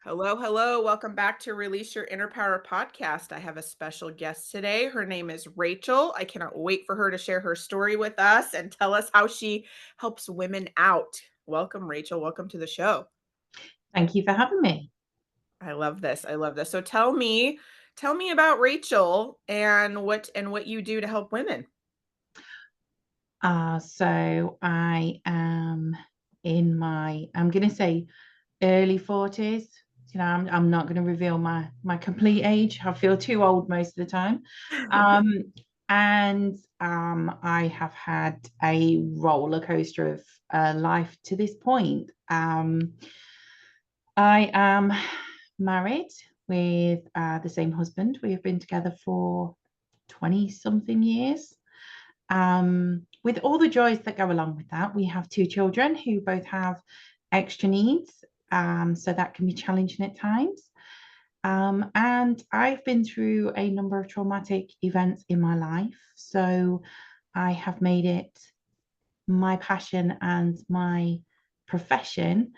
Hello, hello. Welcome back to Release Your Inner Power podcast. I have a special guest today. Her name is Rachel. I cannot wait for her to share her story with us and tell us how she helps women out. Welcome, Rachel. Welcome to the show. Thank you for having me. I love this. I love this. So tell me about Rachel and what you do to help women. So I am in I'm going to say early 40s. I'm not going to reveal my complete age. I feel too old most of the time. Um, and I have had a roller coaster of life to this point. I am married with the same husband. We have been together for 20 something years. With all the joys that go along with that, we have two children who both have extra needs. So that can be challenging at times. And I've been through a number of traumatic events in my life. So I have made it my passion and my profession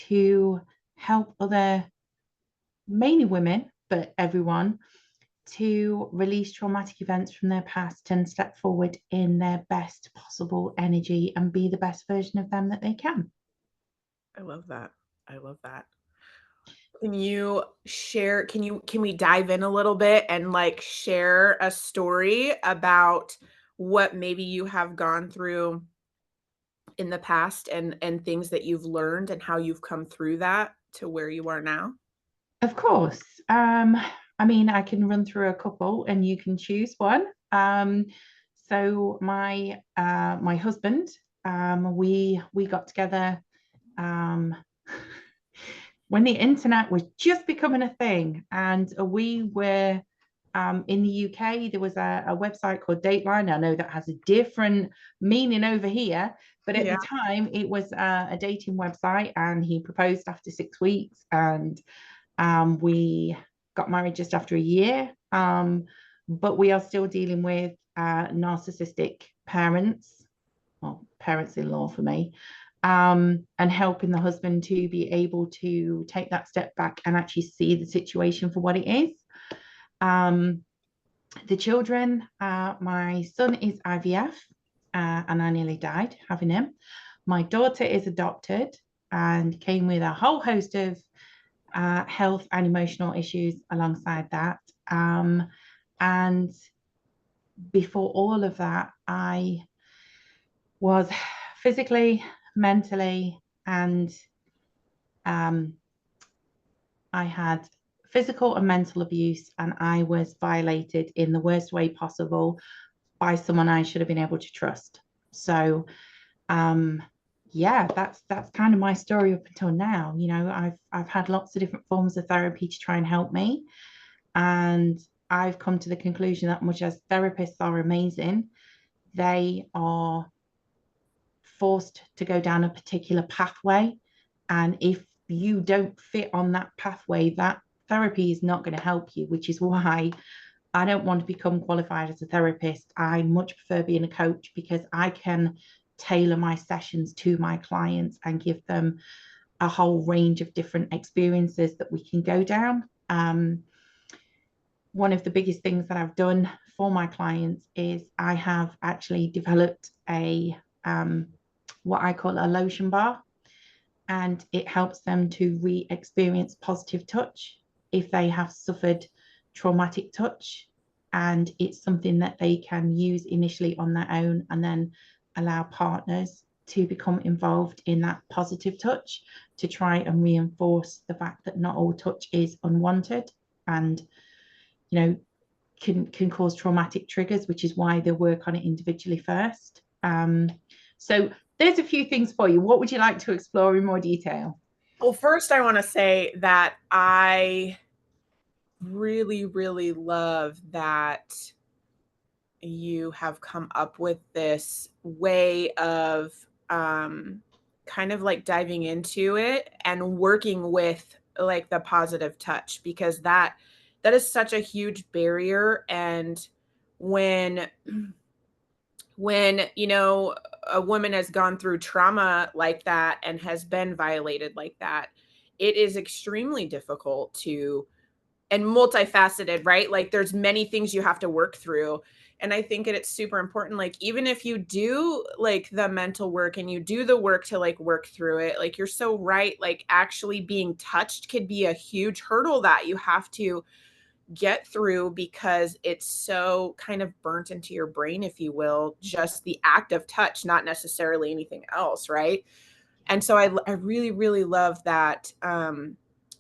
to help other, mainly women, but everyone, to release traumatic events from their past and step forward in their best possible energy and be the best version of them that they can. I love that. I love that. Can you share can we dive in a little bit and, like, share a story about what maybe you have gone through in the past and things that you've learned and how you've come through that to where you are now? Of course. I mean, I can run through a couple and you can choose one. So my husband, we got together um, when the internet was just becoming a thing, and we were in the UK. There was a website called Dateline. I know that has a different meaning over here, but at Yeah. the time it was a dating website, and he proposed after 6 weeks, and we got married just after a year. But we are still dealing with narcissistic parents, well, parents-in-law for me, and helping the husband to be able to take that step back and actually see the situation for what it is. Um, the children, my son is IVF, and I nearly died having him. My daughter is adopted and came with a whole host of health and emotional issues alongside that. And before all of that, I was physically, mentally, and um, I had physical and mental abuse, and I was violated in the worst way possible by someone I should have been able to trust. So, um, yeah, that's kind of my story up until now. I've had lots of different forms of therapy to try and help me, and I've come to the conclusion that much as therapists are amazing, they are forced to go down a particular pathway. And if you don't fit on that pathway, that therapy is not going to help you, which is why I don't want to become qualified as a therapist. I much prefer being a coach because I can tailor my sessions to my clients and give them a whole range of different experiences that we can go down. One of the biggest things that I've done for my clients is I have actually developed a what I call a lotion bar, and it helps them to re-experience positive touch if they have suffered traumatic touch. And it's something that they can use initially on their own and then allow partners to become involved in that positive touch to try and reinforce the fact that not all touch is unwanted and you know can cause traumatic triggers, which is why they work on it individually first. So there's a few things for you. What would you like to explore in more detail? Well, first I wanna say that I really, really love that you have come up with this way of, kind of, like, diving into it and working with, like, the positive touch because that is such a huge barrier, and when a woman has gone through trauma like that and has been violated like that, it is extremely difficult to, and multifaceted, right? Like there's many things you have to work through. And I think it's super important, like even if you do like the mental work and you do the work to like work through it, like you're so right, like actually being touched could be a huge hurdle that you have to get through because it's so kind of burnt into your brain, if you will, just the act of touch, not necessarily anything else, right? And so I really, really love that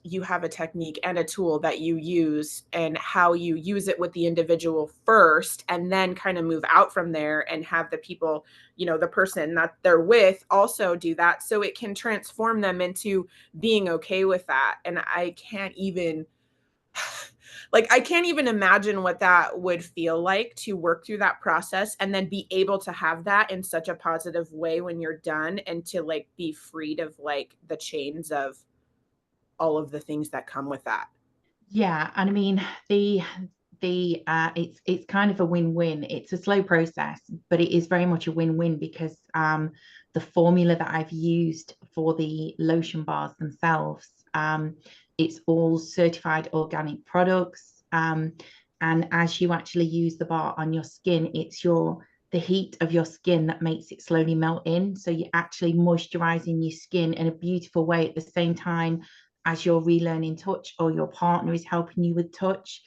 you have a technique and a tool that you use and how you use it with the individual first and then kind of move out from there and have the people, you know, the person that they're with also do that so it can transform them into being okay with that. And I can't even like I can't even imagine what that would feel like to work through that process and then be able to have that in such a positive way when you're done and to like be freed of like the chains of all of the things that come with that. Yeah, and I mean the it's kind of a win-win. It's a slow process, but it is very much a win-win because the formula that I've used for the lotion bars themselves, it's all certified organic products. And as you actually use the bar on your skin, it's the heat of your skin that makes it slowly melt in. So you're actually moisturizing your skin in a beautiful way at the same time as you're relearning touch or your partner is helping you with touch.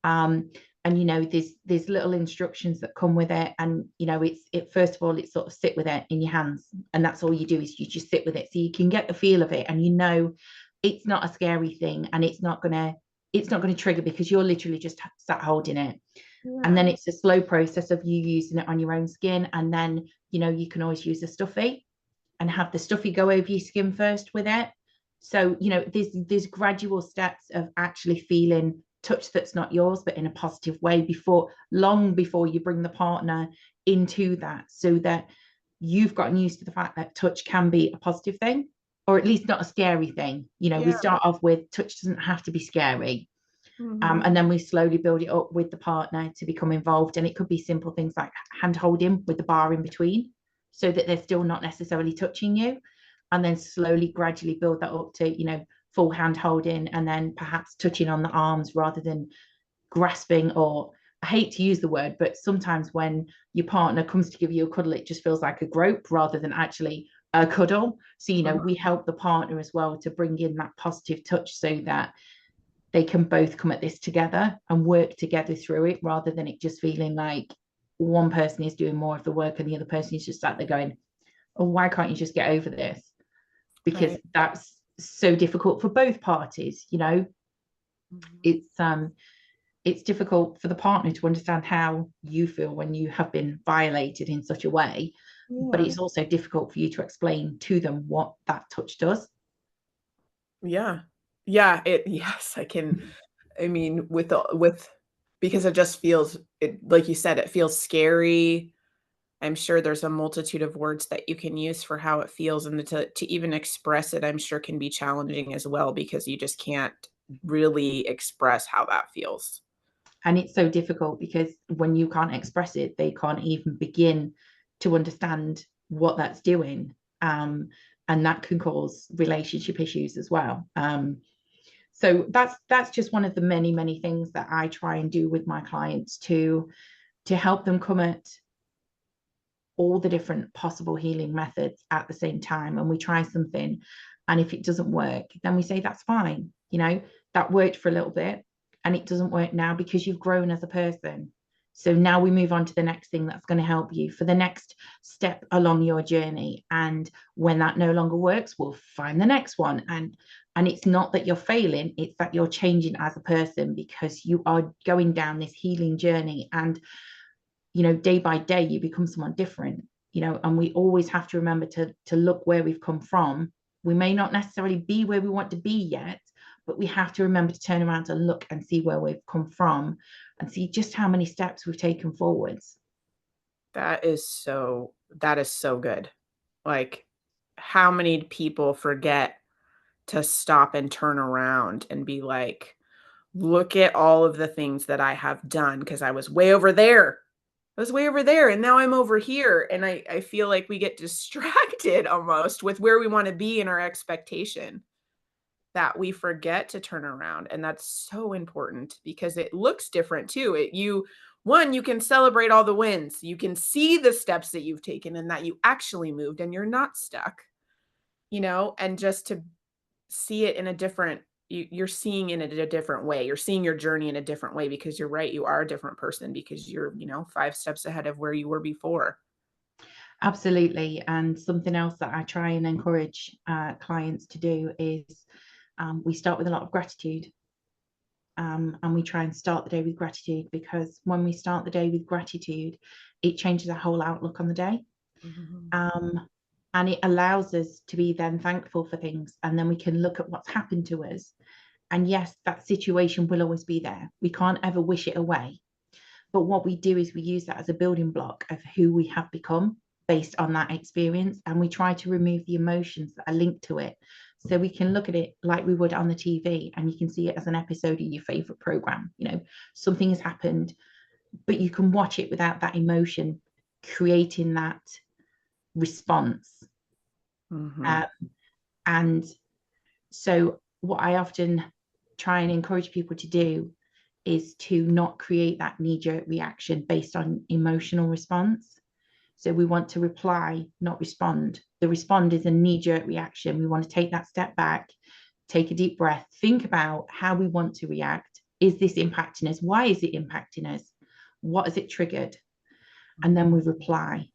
And you know, there's little instructions that come with it. And you know, it first of all, it's sort of sit with it in your hands. And that's all you do is you just sit with it. So you can get the feel of it and you know it's not a scary thing and it's not gonna trigger because you're literally just sat holding it. And Yeah. then it's a slow process of you using it on your own skin. And then, you know, you can always use a stuffy and have the stuffy go over your skin first with it. So, you know, there's gradual steps of actually feeling touch that's not yours, but in a positive way long before you bring the partner into that, so that you've gotten used to the fact that touch can be a positive thing, or at least not a scary thing. You know, we Yeah. start off with touch doesn't have to be scary. Mm-hmm. And then we slowly build it up with the partner to become involved. And it could be simple things like hand holding with the bar in between so that they're still not necessarily touching you. And then slowly, gradually build that up to, you know, full hand holding and then perhaps touching on the arms rather than grasping. Or I hate to use the word, but sometimes when your partner comes to give you a cuddle, it just feels like a grope rather than actually a cuddle. So, you know, Uh-huh. we help the partner as well to bring in that positive touch so that they can both come at this together and work together through it rather than it just feeling like one person is doing more of the work and the other person is just sat there going, oh, why can't you just get over this? Because Right. that's so difficult for both parties, you know. Mm-hmm. It's difficult for the partner to understand how you feel when you have been violated in such a way, but Yeah. it's also difficult for you to explain to them what that touch does. Yeah. Yeah. Yes, I can. I mean, with, because it just feels, it, like you said, it feels scary. I'm sure there's a multitude of words that you can use for how it feels, and to even express it, I'm sure can be challenging as well because you just can't really express how that feels. And it's so difficult because when you can't express it, they can't even begin to understand what that's doing. And that can cause relationship issues as well. So that's just one of the many things that I try and do with my clients to help them come at all the different possible healing methods at the same time. And we try something, and if it doesn't work, then we say that's fine. You know, that worked for a little bit and it doesn't work now because you've grown as a person. So now we move on to the next thing that's going to help you for the next step along your journey. And when that no longer works, we'll find the next one. And it's not that you're failing, it's that you're changing as a person because you are going down this healing journey. And you know, day by day you become someone different, you know. And we always have to remember to look where we've come from. We may not necessarily be where we want to be yet, but we have to remember to turn around and look and see where we've come from and see just how many steps we've taken forwards. That is so good. Like how many people forget to stop and turn around and be like, look at all of the things that I have done because I was way over there. I was way over there and now I'm over here. And I feel like we get distracted almost with where we want to be in our expectation. that we forget to turn around. And that's so important because it looks different too. You can celebrate all the wins. You can see the steps that you've taken and that you actually moved and you're not stuck, and just to see it in a different you're seeing in it a different way. You're seeing your journey in a different way because you're right. You are a different person because you're, 5 steps ahead of where you were before. Absolutely. And something else that I try and encourage clients to do is we start with a lot of gratitude. And we try and start the day with gratitude, because when we start the day with gratitude, it changes our whole outlook on the day. Mhm. And it allows us to be then thankful for things. And then we can look at what's happened to us. And yes, that situation will always be there. We can't ever wish it away. But what we do is we use that as a building block of who we have become based on that experience. And we try to remove the emotions that are linked to it. So we can look at it like we would on the TV, and you can see it as an episode of your favorite program. Something has happened, but you can watch it without that emotion creating that response. Mhm. Uh, and so, what I often try and encourage people to do is to not create that knee jerk reaction based on emotional response. So we want to reply, not respond. The respond is a knee jerk reaction. We want to take that step back, take a deep breath, think about how we want to react. Is this impacting us? Why is it impacting us? What has it triggered? And then we reply,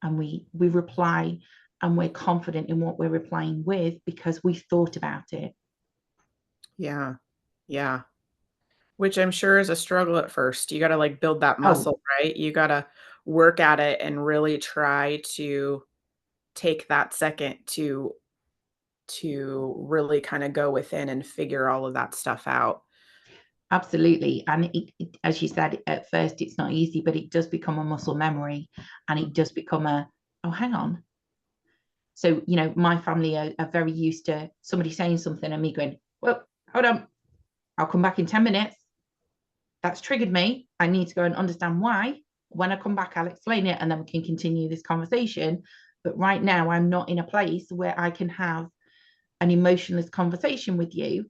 and we reply, and we're confident in what we're replying with because we thought about it. Yeah. Yeah. Which I'm sure is a struggle at first. You got to like build that Oh, muscle, right? You got to work at it and really try to take that second to really kind of go within and figure all of that stuff out. absolutely. And as you said, at first it's not easy, but it does become a muscle memory, and it does become oh, hang on. So, my family are very used to somebody saying something and me going, well, hold on, I'll come back in 10 minutes. That's triggered me. I need to go and understand why. When I come back, I'll explain it and then we can continue this conversation. But right now, I'm not in a place where I can have an emotionless conversation with you.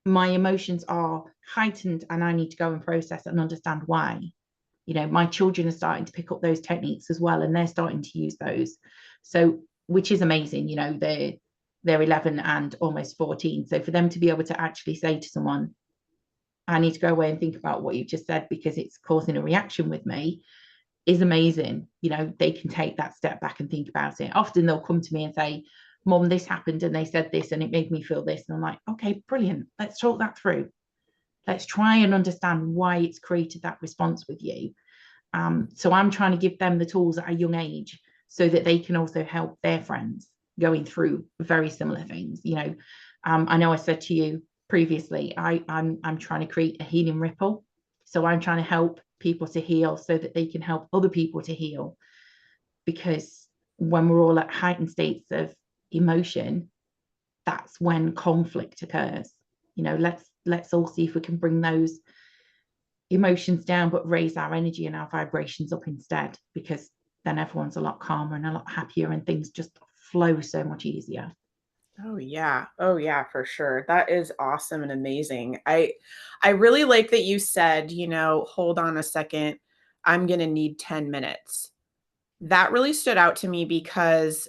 My emotions are heightened and I need to go and process and understand why. My children are starting to pick up those techniques as well, and they're starting to use those. So, which is amazing. They're 11 and almost 14. So for them to be able to actually say to someone, I need to go away and think about what you've just said because it's causing a reaction with me, is amazing. They can take that step back and think about it. Often they'll come to me and say, Mom, this happened and they said this and it made me feel this. And I'm like, okay, brilliant. Let's talk that through. Let's try and understand why it's created that response with you. So I'm trying to give them the tools at a young age so that they can also help their friends going through very similar things. I know I said to you previously, I'm trying to create a healing ripple. So I'm trying to help people to heal so that they can help other people to heal. Because when we're all at heightened states of emotion, that's when conflict occurs. Let's all see if we can bring those emotions down, but raise our energy and our vibrations up instead, because then everyone's a lot calmer and a lot happier and things just flow so much easier. Oh yeah. Oh yeah, for sure. That is awesome and amazing. I really like that you said, hold on a second. I'm going to need 10 minutes. That really stood out to me because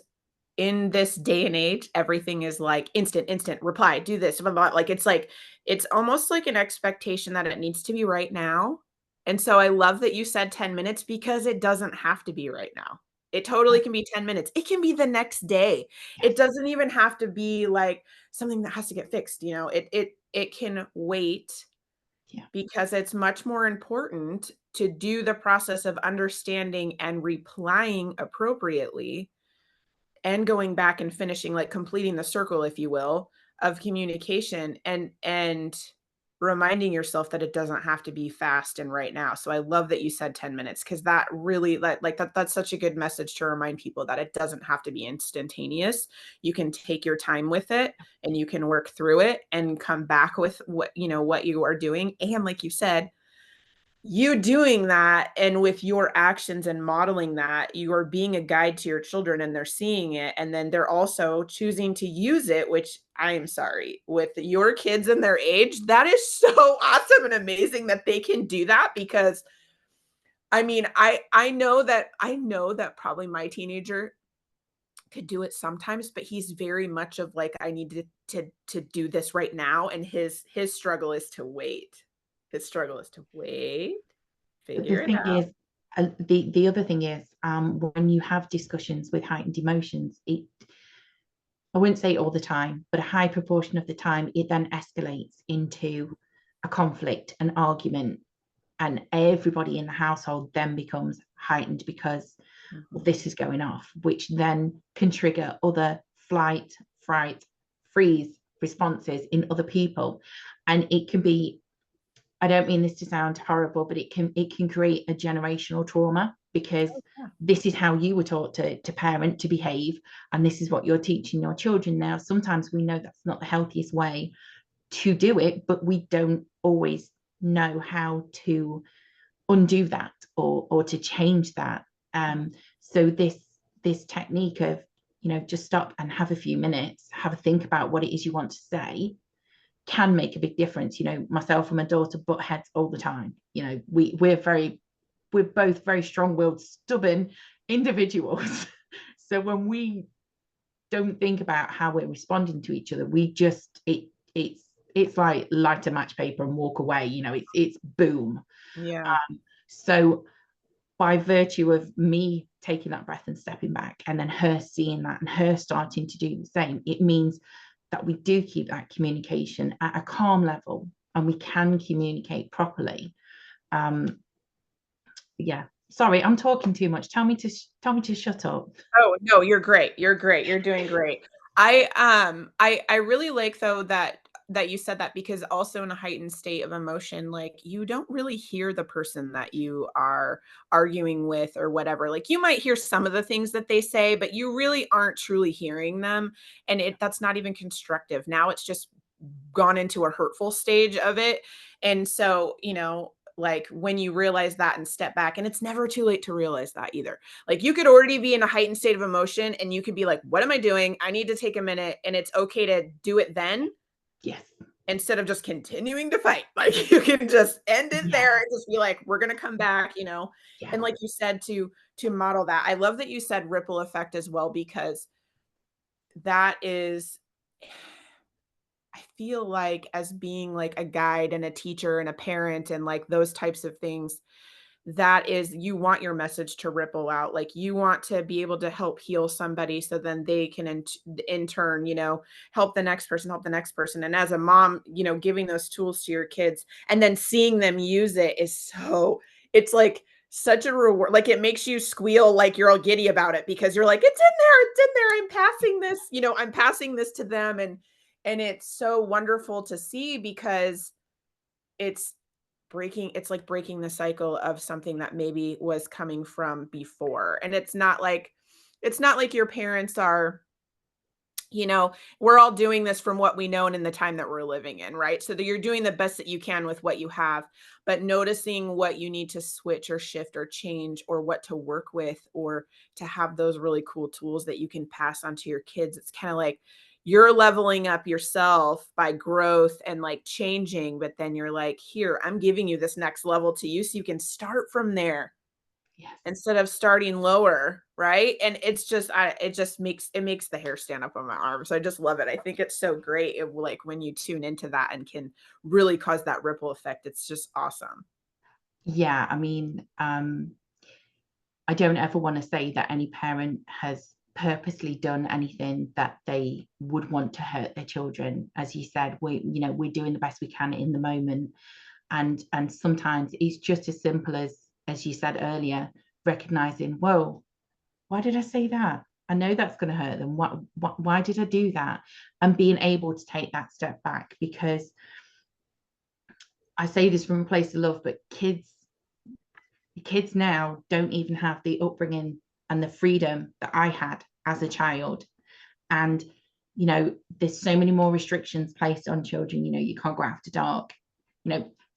in this day and age, everything is like instant reply, do this, blah, blah, blah. It's almost like an expectation that it needs to be right now. And so I love that you said 10 minutes because it doesn't have to be right now. It totally can be 10 minutes. It can be the next day. Yes. It doesn't even have to be like something that has to get fixed, it can wait Yeah. because it's much more important to do the process of understanding and replying appropriately and going back and finishing, like completing the circle, if you will, of communication and reminding yourself that it doesn't have to be fast and right now. So I love that you said 10 minutes because that really that's such a good message to remind people that it doesn't have to be instantaneous. You can take your time with it and you can work through it and come back with what you are doing. And like you said, you doing that and with your actions and modeling that, you are being a guide to your children and they're seeing it. And then they're also choosing to use it, which I am sorry, with your kids and their age, that is so awesome and amazing that they can do that. Because I mean, I know that probably my teenager could do it sometimes, but he's very much of like, I need to do this right now. And his struggle is to wait. His struggle is to wait, The figure it thing out. is, the other thing is, when you have discussions with heightened emotions, I wouldn't say all the time, but a high proportion of the time, it then escalates into a conflict, an argument, and everybody in the household then becomes heightened because Mhm. this is going off, which then can trigger other flight, fright, freeze responses in other people. And it can be, I don't mean this to sound horrible, but it can create a generational trauma because Yeah. this is how you were taught to parent, to behave, and this is what you're teaching your children now. Sometimes we know that's not the healthiest way to do it, but we don't always know how to undo that or to change that. So this technique of, just stop and have a few minutes, have a think about what it is you want to say, can make a big difference. Myself and my daughter butt heads all the time. We're both very strong-willed, stubborn individuals. So when we don't think about how we're responding to each other, we just it's like light a match paper and walk away. It's boom. Yeah. So by virtue of me taking that breath and stepping back, and then her seeing that and her starting to do the same, it means that we do keep that communication at a calm level and we can communicate properly. Yeah, sorry, I'm talking too much. Tell me to shut up. Oh, no, you're great. You're great. You're doing great. I really like though that you said that, because also in a heightened state of emotion, like you don't really hear the person that you are arguing with or whatever. Like you might hear some of the things that they say, but you really aren't truly hearing them. And that's not even constructive. Now it's just gone into a hurtful stage of it. And so, like when you realize that and step back, and it's never too late to realize that either. Like you could already be in a heightened state of emotion and you could be like, what am I doing? I need to take a minute. And it's okay to do it then Yes. instead of just continuing to fight. Like you can just end it there Yeah. and just be like, we're going to come back, Yeah. And like you said, to model that. I love that you said ripple effect as well, because that is, I feel like, as being like a guide and a teacher and a parent and like those types of things, that is, you want your message to ripple out. Like you want to be able to help heal somebody so then they can in turn, help the next person. And as a mom, giving those tools to your kids and then seeing them use it is it's like such a reward. Like it makes you squeal like you're all giddy about it, because you're like, it's in there, it's in there. I'm passing this to them. And it's so wonderful to see, because it's it's like breaking the cycle of something that maybe was coming from before. And it's not like your parents are, we're all doing this from what we know and in the time that we're living in, right? So that you're doing the best that you can with what you have, but noticing what you need to switch or shift or change, or what to work with, or to have those really cool tools that you can pass on to your kids. It's kind of like you're leveling up yourself by growth and like changing, but then you're like, here, I'm giving you this next level to you so you can start from there Yes. instead of starting lower, right? And it's just it makes the hair stand up on my arms. I just love it. I think it's so great. Like when you tune into that and can really cause that ripple effect, it's just awesome. Yeah, I mean, I don't ever want to say that any parent has purposely done anything that they would want to hurt their children. As you said, we're doing the best we can in the moment, and sometimes it's just as simple as you said earlier, recognizing, whoa, why did I say that? I know that's going to hurt them. Why did I do that? And being able to take that step back, because I say this from a place of love, but kids now don't even have the upbringing and the freedom that I had as a child. And, there's so many more restrictions placed on children. You can't go after dark.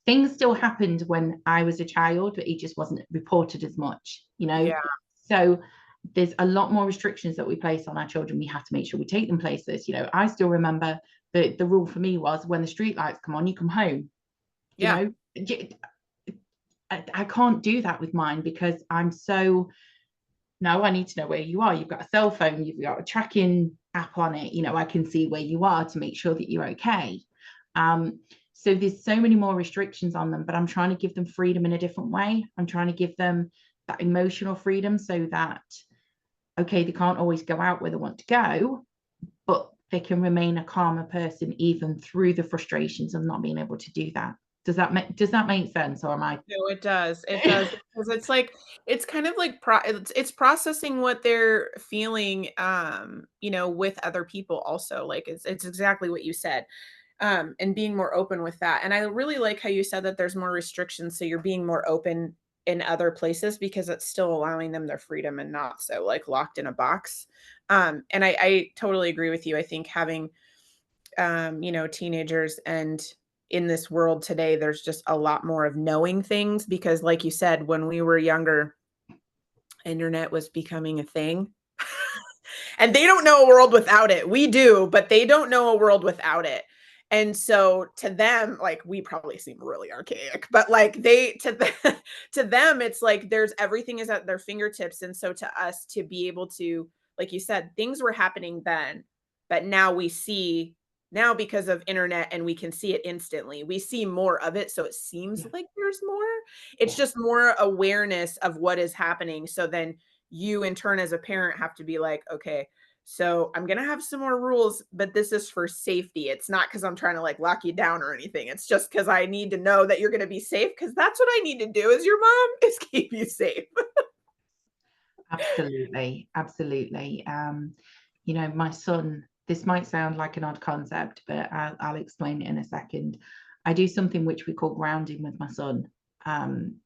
things still happened when I was a child, but it just wasn't reported as much, you know? Yeah. So there's a lot more restrictions that we place on our children. We have to make sure we take them places. You know, I still remember the rule for me was when the street lights come on, you come home, you Yeah. know? I can't do that with mine because I'm so, no, I need to know where you are. You've got a cell phone, you've got a tracking app on it. You know, I can see where you are to make sure that you're okay. Um, so there's so many more restrictions on them, but I'm trying to give them freedom in a different way. I'm trying to give them that emotional freedom so that, okay, they can't always go out where they want to go, but they can remain a calmer person even through the frustrations of not being able to do that. Does that make sense, or am I? No, it does. It does because it's like it's kind of like it's processing what they're feeling with other people also. Like it's exactly what you said. And being more open with that. And I really like how you said that there's more restrictions so you're being more open in other places because it's still allowing them their freedom and not so like locked in a box. And I totally agree with you. I think having teenagers and in this world today, there's just a lot more of knowing things because, like you said, when we were younger, internet was becoming a thing. And they don't know a world without it. We do, but they don't know a world without it. And so to them, like we probably seem really archaic, but like to them, it's like there's everything is at their fingertips. And so to us to be able to, like you said, things were happening then, but now we see now because of internet and we can see it instantly. We see more of it. So it seems Yeah, like there's more. It's yeah, just more awareness of what is happening. So then you in turn as a parent have to be like, okay, so I'm going to have some more rules, but this is for safety. It's not because I'm trying to like lock you down or anything. It's just because I need to know that you're going to be safe because that's what I need to do as your mom is keep you safe. absolutely, absolutely. You know, my son, this might sound like an odd concept, but I'll explain it in a second. I do something which we call grounding with my son. Um,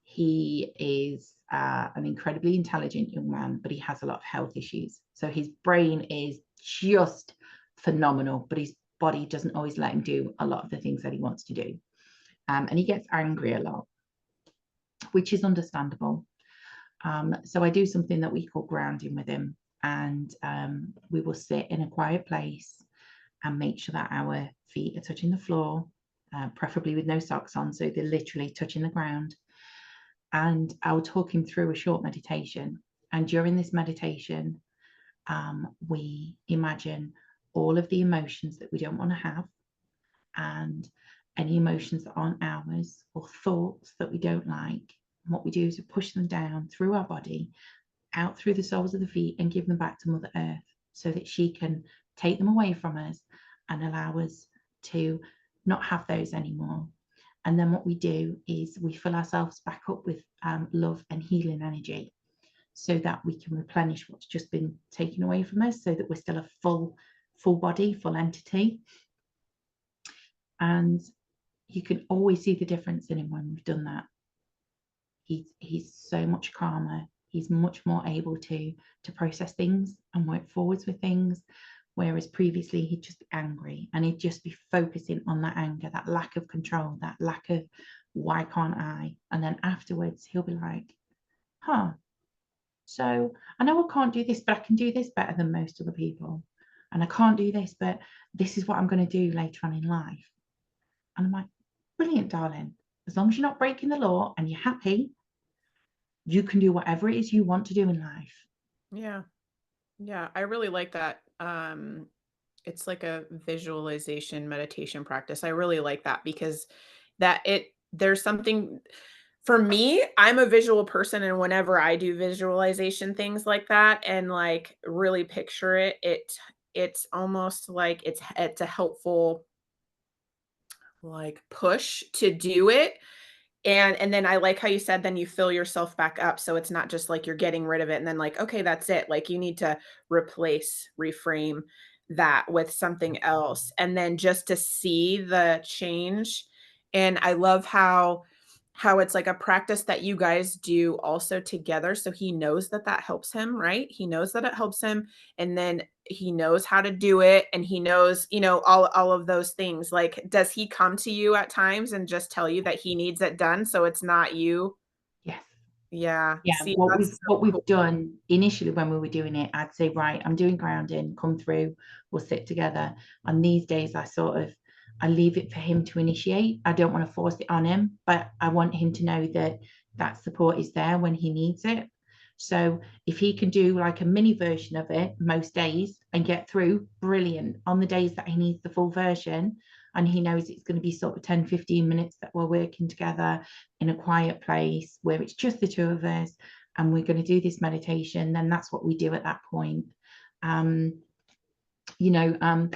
he is an incredibly intelligent young man, but he has a lot of health issues. So his brain is just phenomenal, but his body doesn't always let him do a lot of the things that he wants to do. And he gets angry a lot, which is understandable. So I do something that we call grounding with him, and we will sit in a quiet place and make sure that our feet are touching the floor, preferably with no socks on, so they're literally touching the ground. And I'll talk him through a short meditation. And during this meditation, we imagine all of the emotions that we don't want to have and any emotions that aren't ours or thoughts that we don't like. And what we do is we push them down through our body, out through the soles of the feet, and give them back to Mother Earth so that she can take them away from us and allow us to not have those anymore. And then what we do is we fill ourselves back up with love and healing energy so that we can replenish what's just been taken away from us so that we're still a full body, full entity. And you can always see the difference in him when we've done that. He's so much calmer. He's much more able to process things and work forwards with things. Whereas previously he'd just be angry and he'd just be focusing on that anger, that lack of control, that lack of why can't I? And then afterwards he'll be like, huh, so I know I can't do this, but I can do this better than most other people. And I can't do this, but this is what I'm going to do later on in life. And I'm like, brilliant, darling. As long as you're not breaking the law and you're happy, you can do whatever it is you want to do in life. Yeah. Yeah. I really like that. It's like a visualization meditation practice. I really like that because there's something for me, I'm a visual person and whenever I do visualization things like that and like really picture it, it's almost like it's a helpful like push to do it. And then I like how you said then you fill yourself back up, so it's not just like you're getting rid of it and then like, "Okay, that's it." Like, you need to reframe that with something else, and then just to see the change, and I love how it's like a practice that you guys do also together, so he knows that that helps him, right? He knows that it helps him, and then he knows how to do it, and he knows, all of those things. Like, does he come to you at times and just tell you that he needs it done, so it's not you? Yes. Yeah. Yeah, See, what that's we've so what we've cool. done initially when we were doing it, I'd say, right, I'm doing grounding, come through, we'll sit together. And these days I leave it for him to initiate. I don't want to force it on him, but I want him to know that that support is there when he needs it. So if he can do like a mini version of it most days and get through, brilliant. On the days that he needs the full version and he knows it's going to be sort of 10-15 minutes that we're working together in a quiet place where it's just the two of us and we're going to do this meditation, then that's what we do at that point. You know,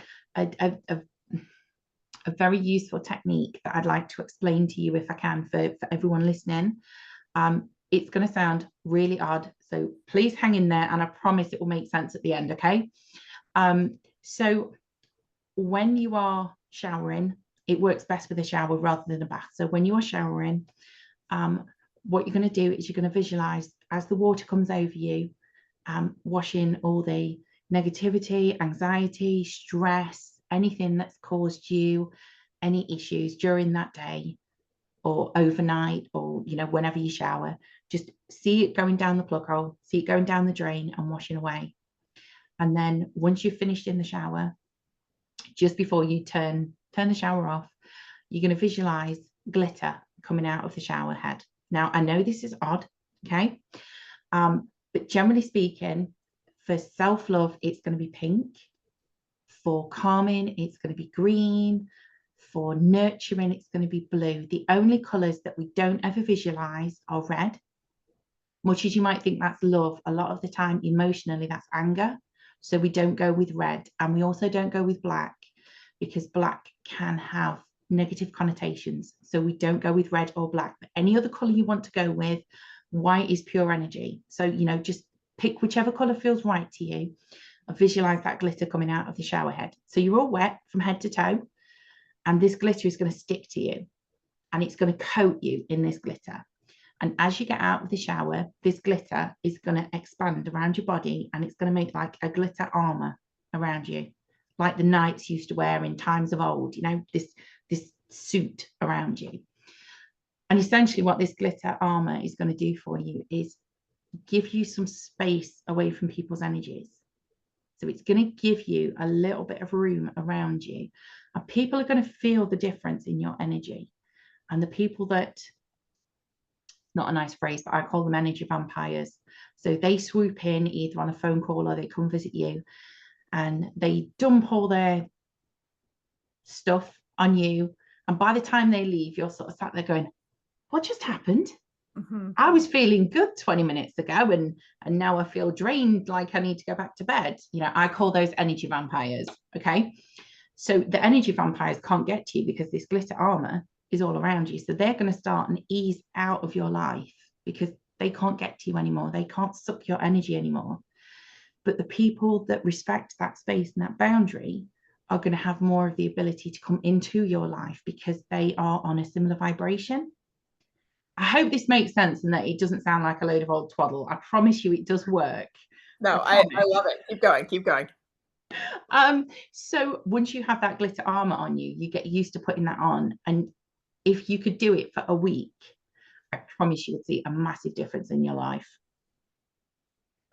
a very useful technique that I'd like to explain to you if I can for everyone listening. It's going to sound really odd, so please hang in there and I promise it will make sense at the end, okay? So when you are showering, it works best with a shower rather than a bath. So when you are showering, what you're going to do is you're going to visualize as the water comes over you, washing all the negativity, anxiety, stress, anything that's caused you any issues during that day or overnight or whenever you shower. Just see it going down the plug hole, see it going down the drain and washing away. And then once you've finished in the shower, just before you turn the shower off, you're going to visualize glitter coming out of the shower head. Now, I know this is odd, okay? But generally speaking, for self-love, it's going to be pink. For calming, it's going to be green. For nurturing, it's going to be blue. The only colors that we don't ever visualize are red. Much as you might think that's love, a lot of the time, emotionally, that's anger. So we don't go with red. And we also don't go with black because black can have negative connotations. So we don't go with red or black. But any other color you want to go with, white is pure energy. So, just pick whichever color feels right to you and visualize that glitter coming out of the shower head. So you're all wet from head to toe, and this glitter is going to stick to you and it's going to coat you in this glitter. And as you get out of the shower, this glitter is going to expand around your body and it's going to make like a glitter armor around you, like the knights used to wear in times of old, this suit around you. And essentially what this glitter armor is going to do for you is give you some space away from people's energies. So it's going to give you a little bit of room around you. And people are going to feel the difference in your energy. And the people that, not a nice phrase, but I call them energy vampires. So they swoop in either on a phone call or they come visit you and they dump all their stuff on you. And by the time they leave, you're sort of sat there going, what just happened? Mm-hmm. I was feeling good 20 minutes ago and now I feel drained, like I need to go back to bed. I call those energy vampires. Okay. So the energy vampires can't get to you because this glitter armor is all around you. So they're going to start and ease out of your life because they can't get to you anymore. They can't suck your energy anymore. But the people that respect that space and that boundary are going to have more of the ability to come into your life because they are on a similar vibration. I hope this makes sense and that it doesn't sound like a load of old twaddle. I promise you it does work. No, I love it. Keep going. Keep going. So once you have that glitter armor on you, you get used to putting that on. And if you could do it for a week, I promise you would see a massive difference in your life.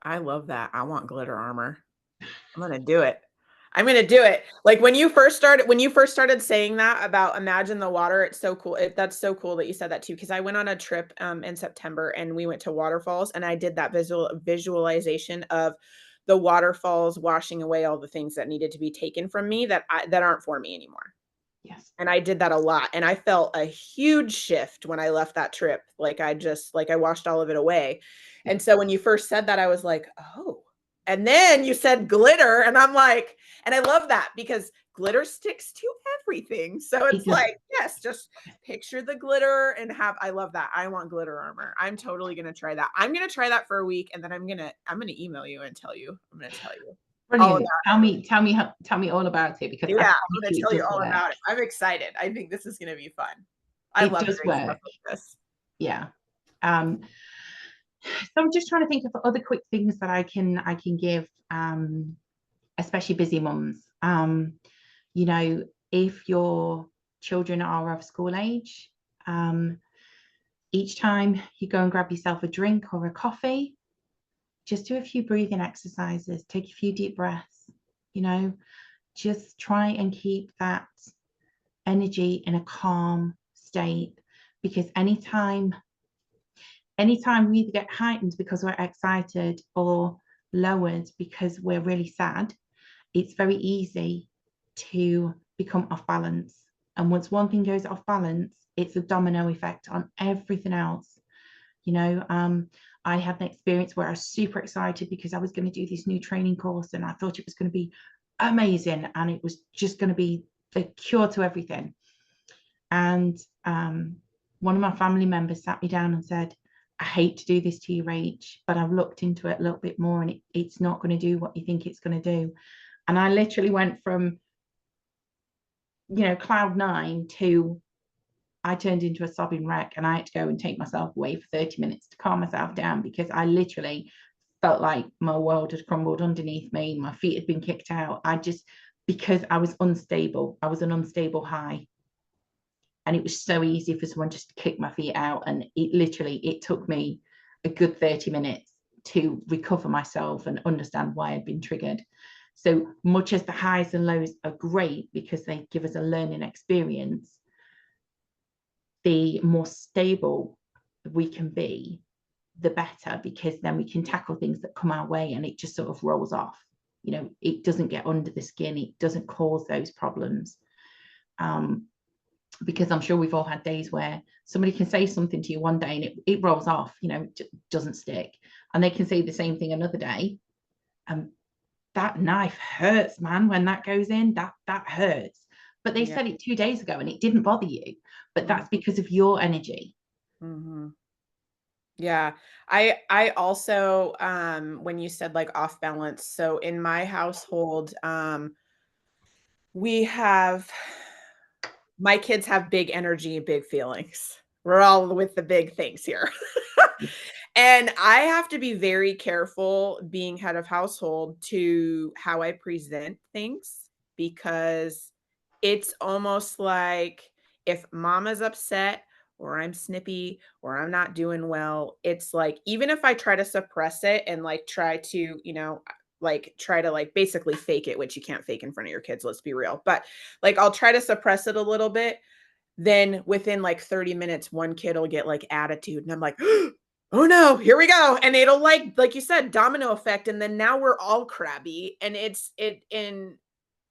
I love that. I want glitter armor. I'm going to do it. I'm going to do it. Like when you first started saying that about imagine the water, it's so cool. That's so cool that you said that too. Cause I went on a trip in September and we went to waterfalls and I did that visualization of the waterfalls washing away all the things that needed to be taken from me that aren't for me anymore. Yes. And I did that a lot. And I felt a huge shift when I left that trip. Like I washed all of it away. Yeah. And so when you first said that, I was like, oh, and then you said glitter. And I'm like, and I love that because glitter sticks to everything. So it's like, yes, just picture the glitter and I love that. I want glitter armor. I'm totally going to try that. I'm going to try that for a week. And then I'm going to email you and tell you. I'm going to tell you. Brilliant. Tell me all about it because yeah, I'm going to tell you all about it. I'm excited. I think this is going to be fun. I love doing stuff like this. Yeah. So I'm just trying to think of other quick things that I can give. especially busy mums. You know, if your children are of school age, each time you go and grab yourself a drink or a coffee, just do a few breathing exercises, take a few deep breaths, you know, just try and keep that energy in a calm state, because anytime we either get heightened because we're excited or lowered because we're really sad, it's very easy to become off balance. And once one thing goes off balance, it's a domino effect on everything else. You know, I had an experience where I was super excited because I was going to do this new training course and I thought it was going to be amazing and it was just going to be the cure to everything. And one of my family members sat me down and said, I hate to do this to you, Rach, but I've looked into it a little bit more and it's not going to do what you think it's going to do. And I literally went from, you know, cloud nine to I turned into a sobbing wreck and I had to go and take myself away for 30 minutes to calm myself down, because I literally felt like my world had crumbled underneath me. My feet had been kicked out. Because I was unstable, I was an unstable high. And it was so easy for someone just to kick my feet out. And it took me a good 30 minutes to recover myself and understand why I'd been triggered. So much as the highs and lows are great because they give us a learning experience, the more stable we can be, the better, because then we can tackle things that come our way and it just sort of rolls off. You know, it doesn't get under the skin, it doesn't cause those problems. Because I'm sure we've all had days where somebody can say something to you one day and it rolls off, you know, it doesn't stick. And they can say the same thing another day. That knife hurts, man, when that goes in, that hurts. But they said it 2 days ago and it didn't bother you. But that's because of your energy. Mm-hmm. Yeah. I also, when you said like off balance, so in my household, my kids have big energy, big feelings. We're all with the big things here. And I have to be very careful being head of household to how I present things, because it's almost like if mama's upset or I'm snippy or I'm not doing well, it's like even if I try to suppress it and like try to, try to like basically fake it, which you can't fake in front of your kids, let's be real. But like I'll try to suppress it a little bit. Then within like 30 minutes, one kid will get like attitude and I'm like, oh no, here we go. And it'll like you said, domino effect. And then now we're all crabby. And and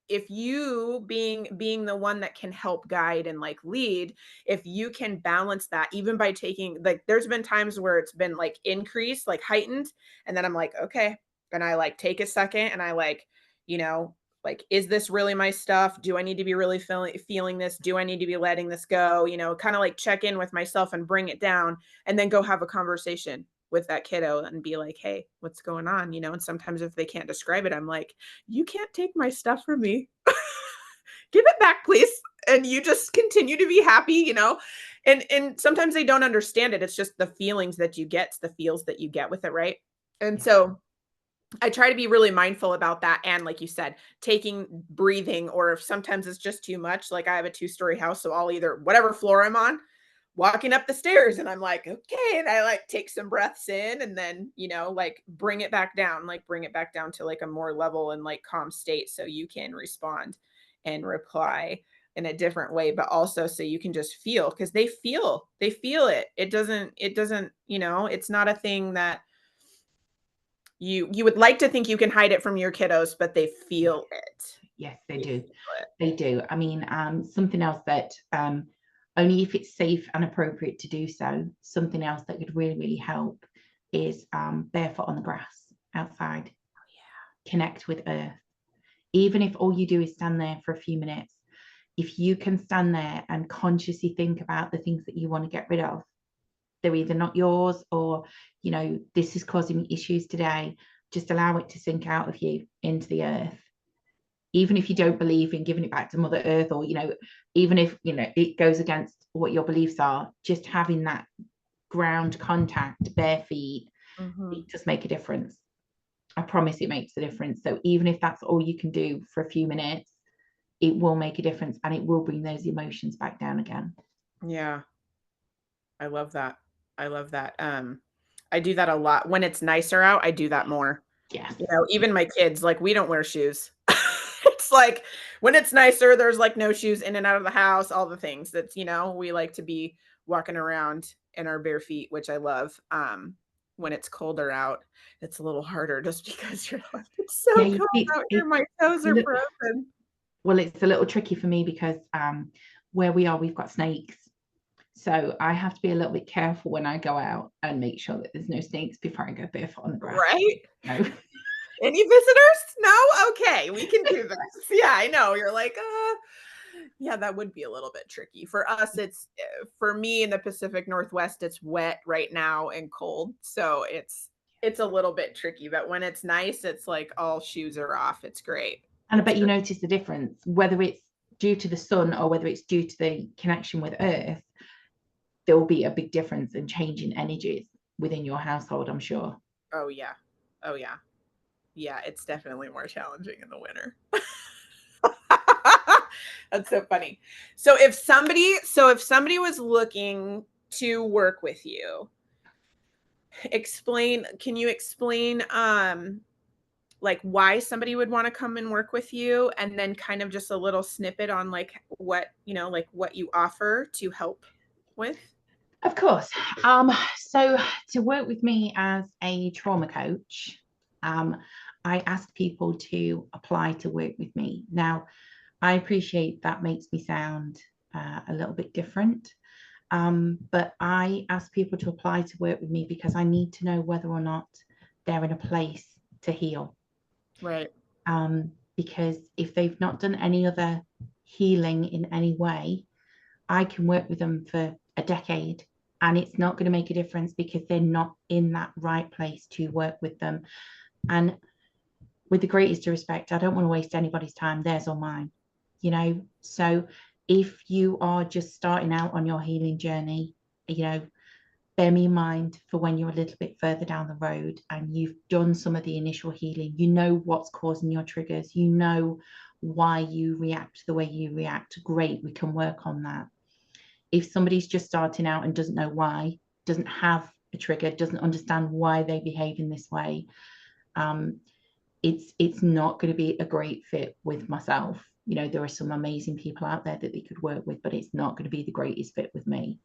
if you being the one that can help guide and like lead, if you can balance that, even by taking, like, there's been times where it's been like increased, like heightened. And then I'm like, okay. And I like take a second and I like, you know, like, is this really my stuff? Do I need to be really feeling this? Do I need to be letting this go? You know, kind of like check in with myself and bring it down, and then go have a conversation with that kiddo and be like, hey, what's going on? You know, and sometimes if they can't describe it, I'm like, you can't take my stuff from me. Give it back, please. And you just continue to be happy, you know? And sometimes they don't understand it. It's just the feelings that you get, the feels that you get with it, right? And so I try to be really mindful about that. And like you said, taking breathing, or if sometimes it's just too much, like I have a 2-story house. So I'll either, whatever floor I'm on, walking up the stairs and I'm like, okay. And I like take some breaths in and then, you know, like bring it back down to like a more level and like calm state. So you can respond and reply in a different way, but also so you can just feel, because they feel it. It doesn't, you know, it's not a thing that you would like to think you can hide it from your kiddos, but they feel it. Yes, they do. They do. I mean, something else that only if it's safe and appropriate to do so, something else that could really, really help is barefoot on the grass outside. Oh, yeah. Connect with earth. Even if all you do is stand there for a few minutes, if you can stand there and consciously think about the things that you want to get rid of, they're either not yours or, you know, this is causing me issues today. Just allow it to sink out of you into the earth. Even if you don't believe in giving it back to Mother Earth, or, you know, even if, you know, it goes against what your beliefs are, just having that ground contact, bare feet, it does make a difference. I promise it makes a difference. So even if that's all you can do for a few minutes, it will make a difference and it will bring those emotions back down again. Yeah. I love that. I love that. I do that a lot. When it's nicer out, I do that more. Yes. You know, even my kids, like we don't wear shoes. It's like when it's nicer, there's like no shoes in and out of the house, all the things that's, you know, we like to be walking around in our bare feet, which I love. When it's colder out, it's a little harder just because you're like, it's Yeah, so cold out here. My toes are frozen. well, it's a little tricky for me because where we are, we've got snakes. So I have to be a little bit careful when I go out and make sure that there's no snakes before I go barefoot on the grass. Right? No. Any visitors? No? Okay, we can do this. Yeah, I know. You're like, yeah, that would be a little bit tricky. For us, it's for me in the Pacific Northwest, it's wet right now and cold. So it's a little bit tricky, but when it's nice, it's like all shoes are off. It's great. And I It's bet you great. notice the difference, whether it's due to the sun or whether it's due to the connection with Earth, there will be a big difference in change in energies within your household, I'm sure. Oh yeah. Oh yeah. Yeah, it's definitely more challenging in the winter. That's so funny. So if somebody was looking to work with you, can you explain like why somebody would want to come and work with you, and then kind of just a little snippet on like what, you know, like what you offer to help with? Of course. So to work with me as a trauma coach, um, I ask people to apply to work with me. Now, I appreciate that makes me sound a little bit different, but I ask people to apply to work with me because I need to know whether or not they're in a place to heal. Right. Because if they've not done any other healing in any way, I can work with them for a decade and it's not going to make a difference because they're not in that right place to work with them. And with the greatest respect, I don't want to waste anybody's time, theirs or mine, you know. So if you are just starting out on your healing journey, you know, bear me in mind for when you're a little bit further down the road and you've done some of the initial healing, you know what's causing your triggers, you know why you react the way you react. Great, we can work on that. If somebody's just starting out and doesn't know why, doesn't have a trigger, doesn't understand why they behave in this way, it's not going to be a great fit with myself. You know, there are some amazing people out there that they could work with, but it's not going to be the greatest fit with me.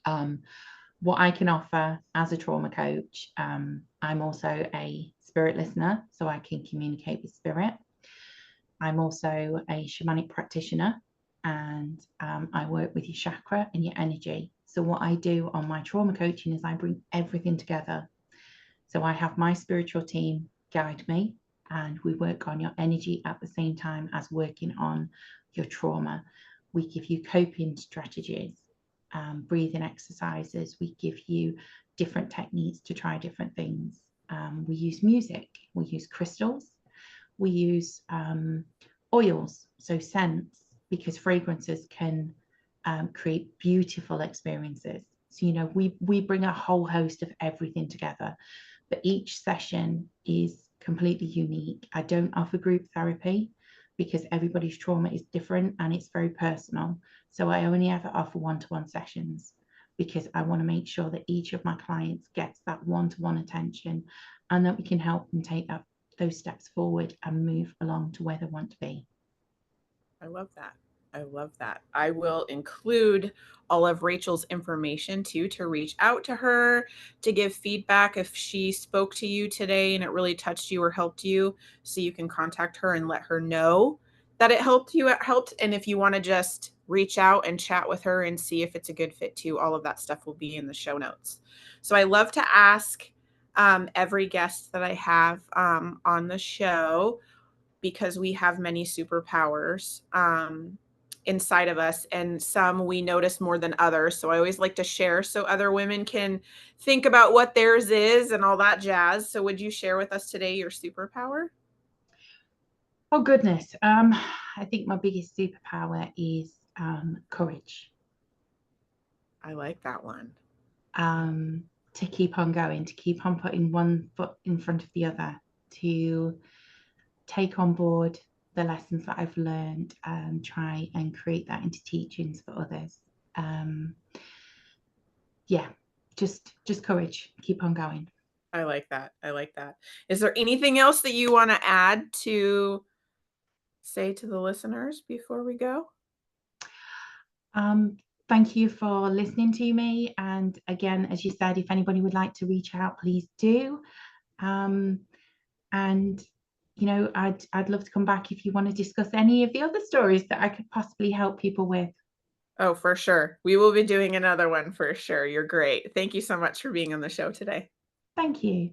What I can offer as a trauma coach, I'm also a spirit listener, so I can communicate with spirit. I'm also a shamanic practitioner, and I work with your chakra and your energy. So what I do on my trauma coaching is I bring everything together. So I have my spiritual team guide me, and we work on your energy at the same time as working on your trauma. We give you coping strategies, breathing exercises. We give you different techniques to try different things. We use music, we use crystals, we use oils, so scents, because fragrances can create beautiful experiences. So, you know, we bring a whole host of everything together, but each session is completely unique. I don't offer group therapy because everybody's trauma is different and it's very personal. So I only ever offer one-to-one sessions because I want to make sure that each of my clients gets that one-to-one attention and that we can help them take those steps forward and move along to where they want to be. I love that. I love that. I will include all of Rachel's information too, to reach out to her, to give feedback if she spoke to you today and it really touched you or helped you. So you can contact her and let her know that it helped you, it helped. And if you want to just reach out and chat with her and see if it's a good fit too, all of that stuff will be in the show notes. So I love to ask every guest that I have on the show, because we have many superpowers inside of us, and some we notice more than others. So I always like to share so other women can think about what theirs is and all that jazz. So would you share with us today your superpower? Oh goodness. I think my biggest superpower is courage. I like that one. Um, to keep on going, to keep on putting one foot in front of the other, to take on board the lessons that I've learned and try and create that into teachings for others. Yeah, just courage, keep on going. I like that. I like that. Is there anything else that you want to add to say to the listeners before we go? Thank you for listening to me. And again, as you said, if anybody would like to reach out, please do. And I'd love to come back if you want to discuss any of the other stories that I could possibly help people with. Oh, for sure. We will be doing another one for sure. You're great. Thank you so much for being on the show today. Thank you.